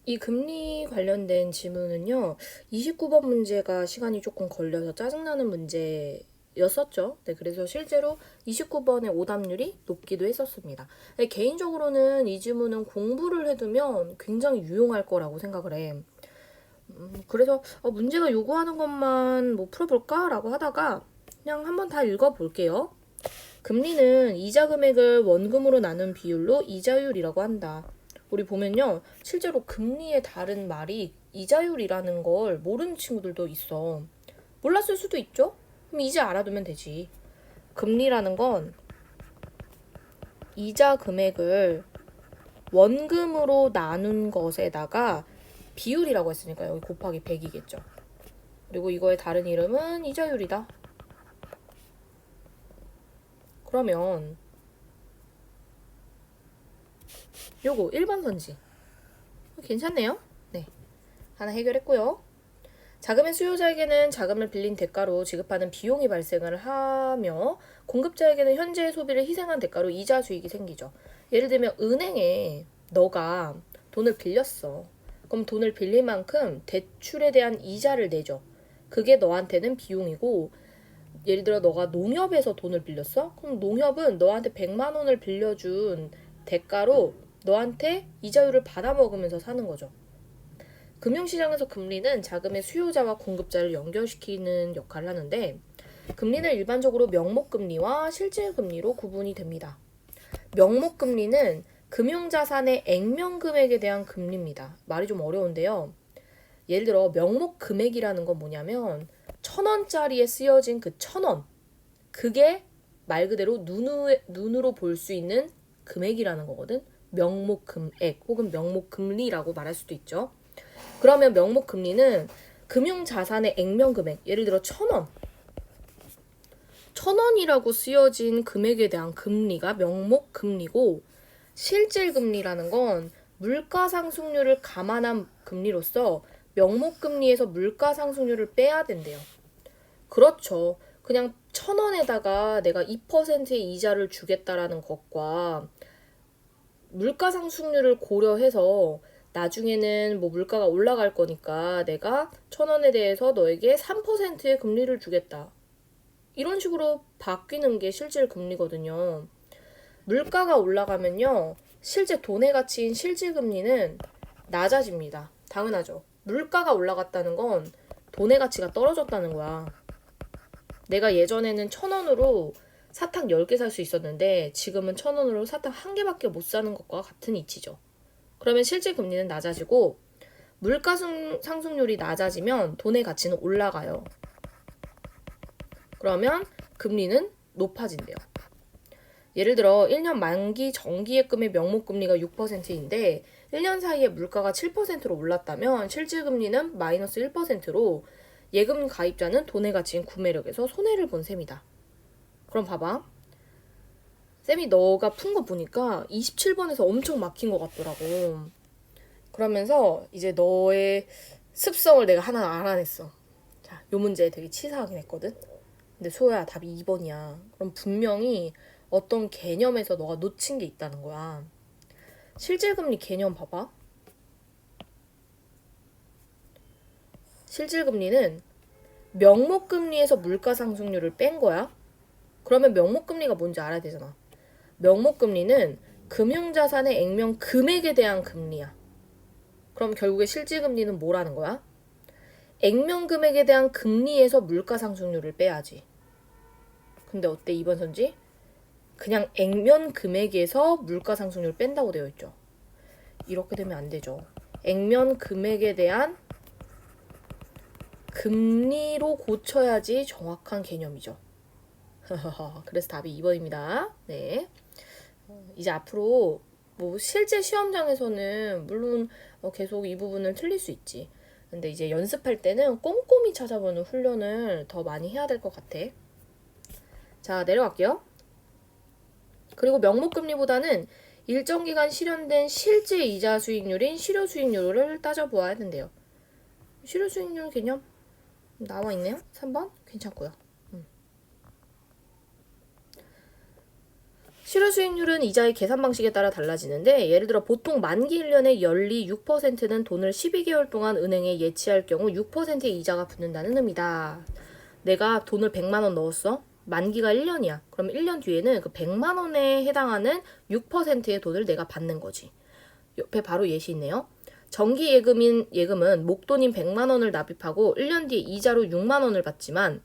이 금리 관련된 지문은요, 29번 문제가 시간이 조금 걸려서 짜증나는 문제였었죠. 네, 그래서 실제로 29번의 오답률이 높기도 했었습니다. 네, 개인적으로는 이 지문은 공부를 해두면 굉장히 유용할 거라고 생각을 해. 그래서 문제가 요구하는 것만 뭐 풀어볼까라고 하다가 그냥 한번 다 읽어볼게요. 금리는 이자 금액을 원금으로 나눈 비율로 이자율이라고 한다. 우리 보면요. 실제로 금리의 다른 말이 이자율이라는 걸 모르는 친구들도 있어. 몰랐을 수도 있죠? 그럼 이제 알아두면 되지. 금리라는 건 이자 금액을 원금으로 나눈 것에다가 비율이라고 했으니까 여기 곱하기 100이겠죠. 그리고 이거의 다른 이름은 이자율이다. 그러면 요거 1번 선지. 괜찮네요. 네. 하나 해결했고요. 자금의 수요자에게는 자금을 빌린 대가로 지급하는 비용이 발생을 하며 공급자에게는 현재의 소비를 희생한 대가로 이자 수익이 생기죠. 예를 들면 은행에 너가 돈을 빌렸어. 그럼 돈을 빌린 만큼 대출에 대한 이자를 내죠. 그게 너한테는 비용이고, 예를 들어 너가 농협에서 돈을 빌렸어? 그럼 농협은 너한테 100만 원을 빌려준 대가로 너한테 이자율을 받아먹으면서 사는 거죠. 금융시장에서 금리는 자금의 수요자와 공급자를 연결시키는 역할을 하는데, 금리는 일반적으로 명목금리와 실질금리로 구분이 됩니다. 명목금리는 금융자산의 액면금액에 대한 금리입니다. 말이 좀 어려운데요. 예를 들어 명목금액이라는 건 뭐냐면 1,000원짜리에 쓰여진 그 1,000원, 그게 말 그대로 눈으로 볼 수 있는 금액이라는 거거든. 명목금액 혹은 명목금리라고 말할 수도 있죠. 그러면 명목금리는 금융자산의 액면금액, 예를 들어 1,000원. 1,000원이라고 쓰여진 금액에 대한 금리가 명목금리고, 실질금리라는 건 물가상승률을 감안한 금리로서 명목금리에서 물가상승률을 빼야 된대요. 그렇죠. 그냥 1,000원에다가 내가 2%의 이자를 주겠다라는 것과 물가상승률을 고려해서 나중에는 뭐 물가가 올라갈 거니까 내가 1,000원에 대해서 너에게 3%의 금리를 주겠다. 이런 식으로 바뀌는 게 실질 금리거든요. 물가가 올라가면요, 실제 돈의 가치인 실질 금리는 낮아집니다. 당연하죠. 물가가 올라갔다는 건 돈의 가치가 떨어졌다는 거야. 내가 예전에는 1,000원으로 사탕 10개 살 수 있었는데 지금은 1,000원으로 사탕 1개밖에 못 사는 것과 같은 이치죠. 그러면 실질 금리는 낮아지고, 물가 상승률이 낮아지면 돈의 가치는 올라가요. 그러면 금리는 높아진대요. 예를 들어 1년 만기 정기예금의 명목금리가 6%인데 1년 사이에 물가가 7%로 올랐다면 실질금리는 마이너스 1%로 예금 가입자는 돈의 가치인 구매력에서 손해를 본 셈이다. 그럼 봐봐. 쌤이 너가 푼 거 보니까 27번에서 엄청 막힌 것 같더라고. 그러면서 이제 너의 습성을 내가 하나 알아냈어. 자, 요 문제 되게 치사하긴 했거든. 근데 소야, 답이 2번이야. 그럼 분명히 어떤 개념에서 너가 놓친 게 있다는 거야. 실질금리 개념 봐봐. 실질금리는 명목금리에서 물가상승률을 뺀 거야. 그러면 명목금리가 뭔지 알아야 되잖아. 명목금리는 금융자산의 액면 금액에 대한 금리야. 그럼 결국에 실질금리는 뭐라는 거야? 액면 금액에 대한 금리에서 물가상승률을 빼야지. 근데 어때, 2번 선지? 그냥 액면 금액에서 물가상승률 뺀다고 되어 있죠. 이렇게 되면 안 되죠. 액면 금액에 대한 금리로 고쳐야지 정확한 개념이죠. 그래서 답이 2번입니다. 네. 이제 앞으로 뭐 실제 시험장에서는 물론 계속 이 부분을 틀릴 수 있지. 근데 이제 연습할 때는 꼼꼼히 찾아보는 훈련을 더 많이 해야 될 것 같아. 자, 내려갈게요. 그리고 명목금리보다는 일정 기간 실현된 실제 이자 수익률인 실효 수익률을 따져보아야 된대요. 실효 수익률 개념 나와 있네요. 3번 괜찮고요. 실효 수익률은 이자의 계산 방식에 따라 달라지는데 예를 들어 보통 만기 1년에 연리 6%는 돈을 12개월 동안 은행에 예치할 경우 6%의 이자가 붙는다는 의미다. 내가 돈을 100만 원 넣었어. 만기가 1년이야. 그럼 1년 뒤에는 그 100만 원에 해당하는 6%의 돈을 내가 받는 거지. 옆에 바로 예시 있네요. 정기 예금은 목돈인 100만 원을 납입하고 1년 뒤에 이자로 6만 원을 받지만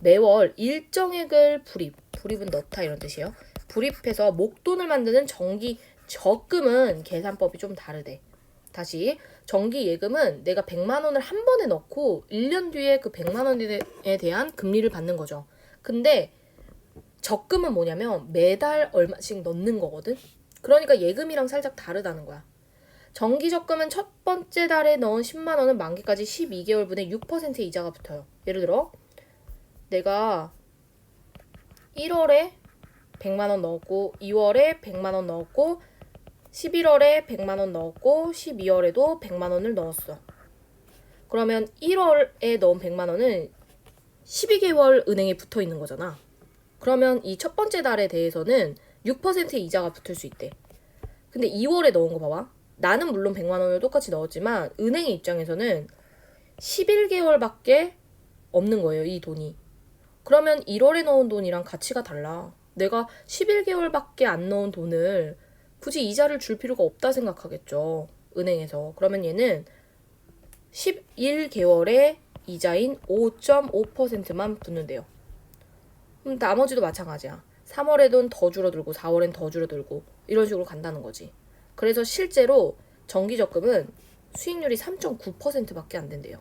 매월 일정액을 불입은 넣다 이런 뜻이에요. 불입해서 목돈을 만드는 정기 적금은 계산법이 좀 다르대. 다시 정기 예금은 내가 100만 원을 한 번에 넣고 1년 뒤에 그 100만 원에 대한 금리를 받는 거죠. 근데 적금은 뭐냐면 매달 얼마씩 넣는 거거든. 그러니까 예금이랑 살짝 다르다는 거야. 정기 적금은 첫 번째 달에 넣은 10만 원은 만기까지 12개월분의 6%의 이자가 붙어요. 예를 들어 내가 1월에 100만 원 넣었고 2월에 100만 원 넣었고 11월에 100만 원 넣었고 12월에도 100만 원을 넣었어. 그러면 1월에 넣은 100만 원은 12개월 은행에 붙어 있는 거잖아. 그러면 이 첫 번째 달에 대해서는 6%의 이자가 붙을 수 있대. 근데 2월에 넣은 거 봐봐. 나는 물론 100만 원을 똑같이 넣었지만 은행의 입장에서는 11개월밖에 없는 거예요, 이 돈이. 그러면 1월에 넣은 돈이랑 가치가 달라. 내가 11개월밖에 안 넣은 돈을 굳이 이자를 줄 필요가 없다 생각하겠죠. 은행에서. 그러면 얘는 11개월에 이자인 5.5%만 붙는데요. 나머지도 마찬가지야. 3월에는 더 줄어들고 4월엔 더 줄어들고 이런 식으로 간다는 거지. 그래서 실제로 정기적금은 수익률이 3.9%밖에 안 된대요.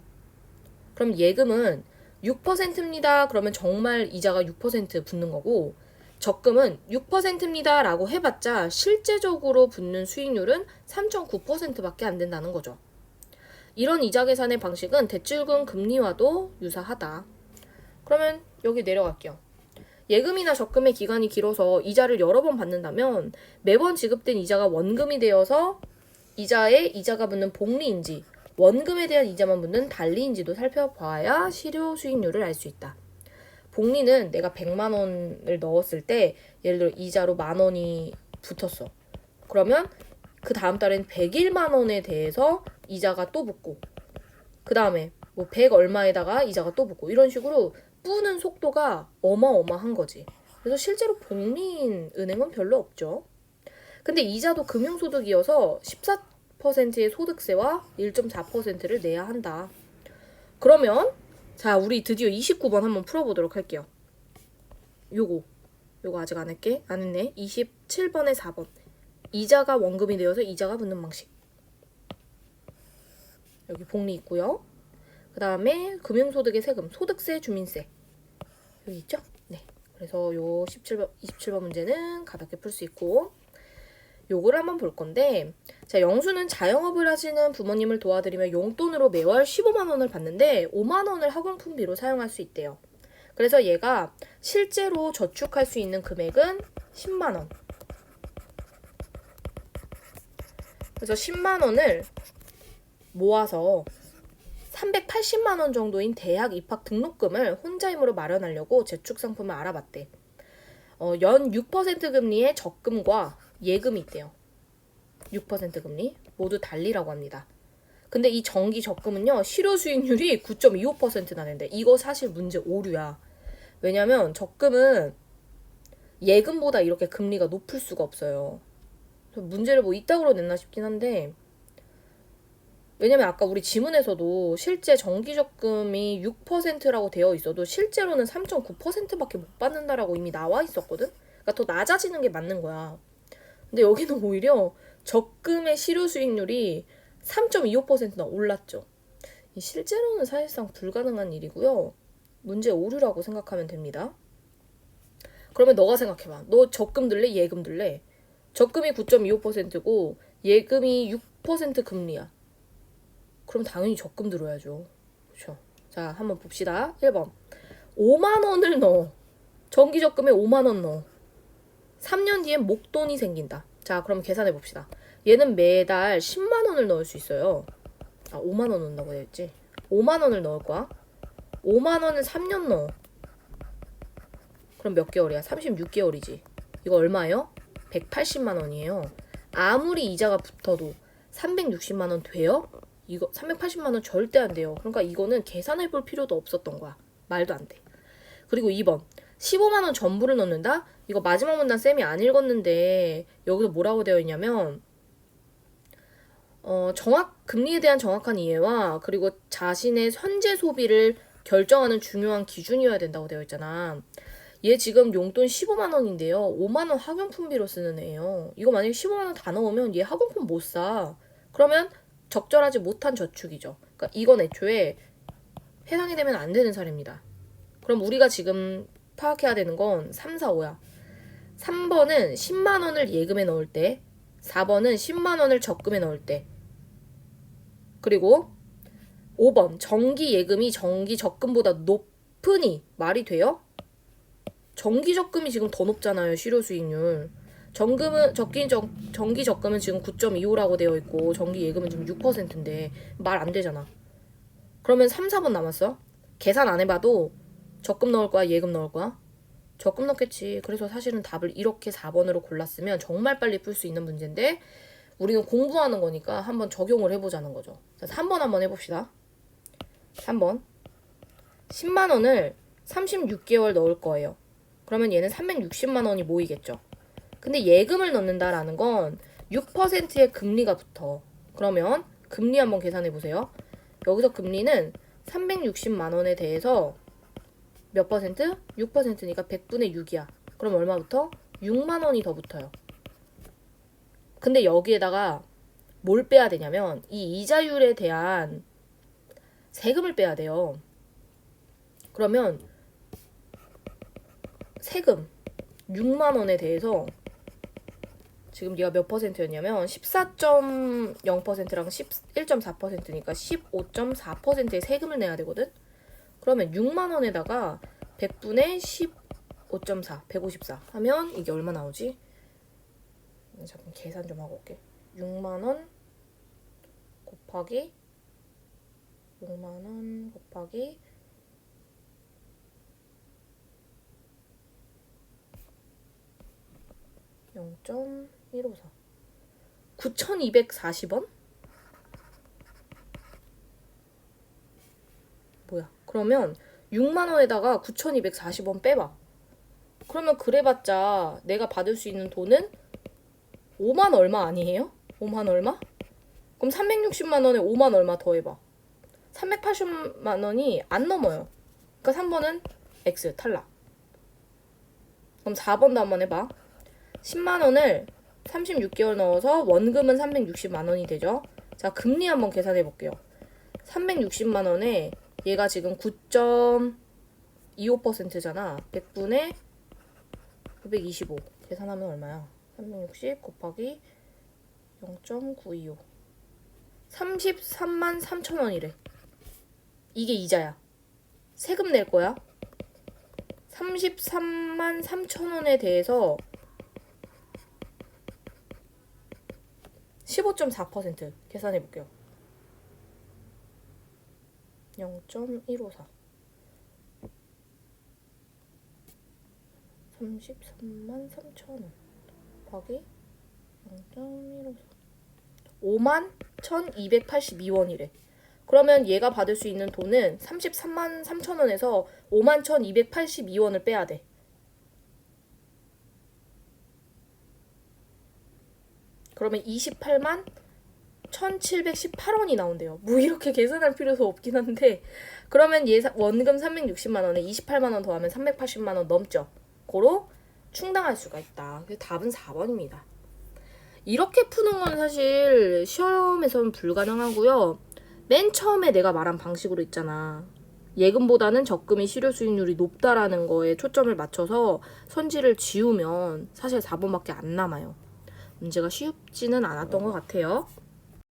그럼 예금은 6%입니다. 그러면 정말 이자가 6% 붙는 거고 적금은 6%입니다. 라고 해봤자 실제적으로 붙는 수익률은 3.9%밖에 안 된다는 거죠. 이런 이자 계산의 방식은 대출금 금리와도 유사하다. 그러면 여기 내려갈게요. 예금이나 적금의 기간이 길어서 이자를 여러 번 받는다면 매번 지급된 이자가 원금이 되어서 이자에 이자가 붙는 복리인지 원금에 대한 이자만 붙는 단리인지도 살펴봐야 실효 수익률을 알 수 있다. 복리는 내가 100만 원을 넣었을 때 예를 들어 이자로 만 원이 붙었어. 그러면 그 다음 달엔 101만 원에 대해서 이자가 또 붙고 그 다음에 뭐 100 얼마에다가 이자가 또 붙고 이런 식으로 뿌는 속도가 어마어마한 거지. 그래서 실제로 복리인 은행은 별로 없죠. 근데 이자도 금융소득이어서 14%의 소득세와 1.4%를 내야 한다. 그러면 자, 우리 드디어 29번 한번 풀어보도록 할게요. 요거 아직 안 했네. 27번에 4번. 이자가 원금이 되어서 이자가 붙는 방식. 여기 복리 있고요. 그 다음에 금융소득의 세금, 소득세, 주민세. 여기 있죠? 네. 그래서 요 27번 문제는 가볍게 풀 수 있고 요걸 한번 볼 건데 자, 영수는 자영업을 하시는 부모님을 도와드리며 용돈으로 매월 15만 원을 받는데 5만 원을 학용품비로 사용할 수 있대요. 그래서 얘가 실제로 저축할 수 있는 금액은 10만 원. 그래서 10만 원을 모아서 380만 원 정도인 대학 입학 등록금을 혼자 힘으로 마련하려고 저축 상품을 알아봤대. 연 6% 금리의 적금과 예금이 있대요. 6% 금리 모두 달리라고 합니다. 근데 이 정기 적금은요 실효 수익률이 9.25% 나는데 이거 사실 문제 오류야. 왜냐면 적금은 예금보다 이렇게 금리가 높을 수가 없어요. 문제를 뭐 이따구로 냈나 싶긴 한데 왜냐면 아까 우리 지문에서도 실제 정기적금이 6%라고 되어 있어도 실제로는 3.9%밖에 못 받는다라고 이미 나와 있었거든. 그러니까 더 낮아지는 게 맞는 거야. 근데 여기는 오히려 적금의 실효 수익률이 3.25%나 올랐죠. 실제로는 사실상 불가능한 일이고요. 문제 오류라고 생각하면 됩니다. 그러면 너가 생각해봐. 너 적금 들래? 예금 들래? 적금이 9.25%고 예금이 6% 금리야. 그럼 당연히 적금 들어야죠. 그렇죠? 자, 한번 봅시다. 1번. 5만 원을 넣어. 정기적금에 5만 원 넣어. 3년 뒤엔 목돈이 생긴다. 자, 그럼 계산해 봅시다. 얘는 매달 10만 원을 넣을 수 있어요. 5만 원 넣는다고 했지. 5만 원을 넣을 거야. 5만 원을 3년 넣어. 그럼 몇 개월이야? 36개월이지. 이거 얼마예요? 180만 원이에요. 아무리 이자가 붙어도 360만 원 돼요? 이거 380만 원 절대 안 돼요. 그러니까 이거는 계산해 볼 필요도 없었던 거야. 말도 안 돼. 그리고 2번 15만 원 전부를 넣는다? 이거 마지막 문단 쌤이 안 읽었는데 여기서 뭐라고 되어 있냐면 금리에 대한 정확한 이해와 그리고 자신의 현재 소비를 결정하는 중요한 기준이어야 된다고 되어 있잖아. 얘 지금 용돈 15만 원인데요. 5만 원 학용품비로 쓰는 애예요. 이거 만약에 15만 원 다 넣으면 얘 학용품 못 사. 그러면 적절하지 못한 저축이죠. 그러니까 이건 애초에 해당이 되면 안 되는 사례입니다. 그럼 우리가 지금 파악해야 되는 건 3, 4, 5야. 3번은 10만 원을 예금에 넣을 때, 4번은 10만 원을 적금에 넣을 때, 그리고 5번 정기 예금이 정기 적금보다 높으니 말이 돼요? 정기 적금이 지금 더 높잖아요. 실효 수익률. 정기 적금은 지금 9.25라고 되어 있고 정기 예금은 지금 6%인데 말 안 되잖아. 그러면 3, 4번 남았어. 계산 안 해봐도 적금 넣을 거야, 예금 넣을 거야? 적금 넣겠지. 그래서 사실은 답을 이렇게 4번으로 골랐으면 정말 빨리 풀 수 있는 문제인데 우리는 공부하는 거니까 한번 적용을 해보자는 거죠. 자, 3번 한번 해봅시다. 3번 10만 원을 36개월 넣을 거예요. 그러면 얘는 360만 원이 모이겠죠. 근데 예금을 넣는다라는 건 6%의 금리가 붙어. 그러면 금리 한번 계산해 보세요. 여기서 금리는 360만 원에 대해서 몇 퍼센트? 6%니까 100분의 6이야. 그럼 얼마 붙어? 6만 원이 더 붙어요. 근데 여기에다가 뭘 빼야 되냐면 이 이자율에 대한 세금을 빼야 돼요. 그러면 세금 6만 원에 대해서 지금 네가 몇 퍼센트였냐면 14.0%랑 11.4%니까 15.4%의 세금을 내야 되거든. 그러면 6만 원에다가 100분의 15.4, 154 하면 이게 얼마 나오지? 잠깐 계산 좀 하고 올게. 6만 원 곱하기 6만 원 곱하기 0.154 9,240원? 뭐야? 그러면 6만 원에다가 9,240원 빼봐. 그러면 그래봤자 내가 받을 수 있는 돈은 5만 얼마 아니에요? 5만 얼마? 그럼 360만 원에 5만 얼마 더해봐. 380만 원이 안 넘어요. 그러니까 3번은 X 탈락. 그럼 4번도 한번 해봐. 10만 원을 36개월 넣어서 원금은 360만 원이 되죠. 자, 금리 한번 계산해 볼게요. 360만 원에 얘가 지금 9.25%잖아. 100분의 925 계산하면 얼마야? 360 곱하기 0.925 33만 3천 원이래. 이게 이자야. 세금 낼 거야. 33만 3천 원에 대해서 15.4% 계산해 볼게요. 0.154 33만 3천 원 곱하기 0.154 5만 1,282원이래. 그러면 얘가 받을 수 있는 돈은 33만 3천 원에서 5만 1,282원을 빼야 돼. 그러면 28만 1,718원이 나온대요. 뭐 이렇게 계산할 필요도 없긴 한데 그러면 얘 원금 360만 원에 28만 원 더하면 380만 원 넘죠. 고로 충당할 수가 있다. 그래서 답은 4번입니다. 이렇게 푸는 건 사실 시험에서는 불가능하고요. 맨 처음에 내가 말한 방식으로 있잖아. 예금보다는 적금이 실효 수익률이 높다라는 거에 초점을 맞춰서 선지를 지우면 사실 4번밖에 안 남아요. 문제가 쉽지는 않았던 것 같아요.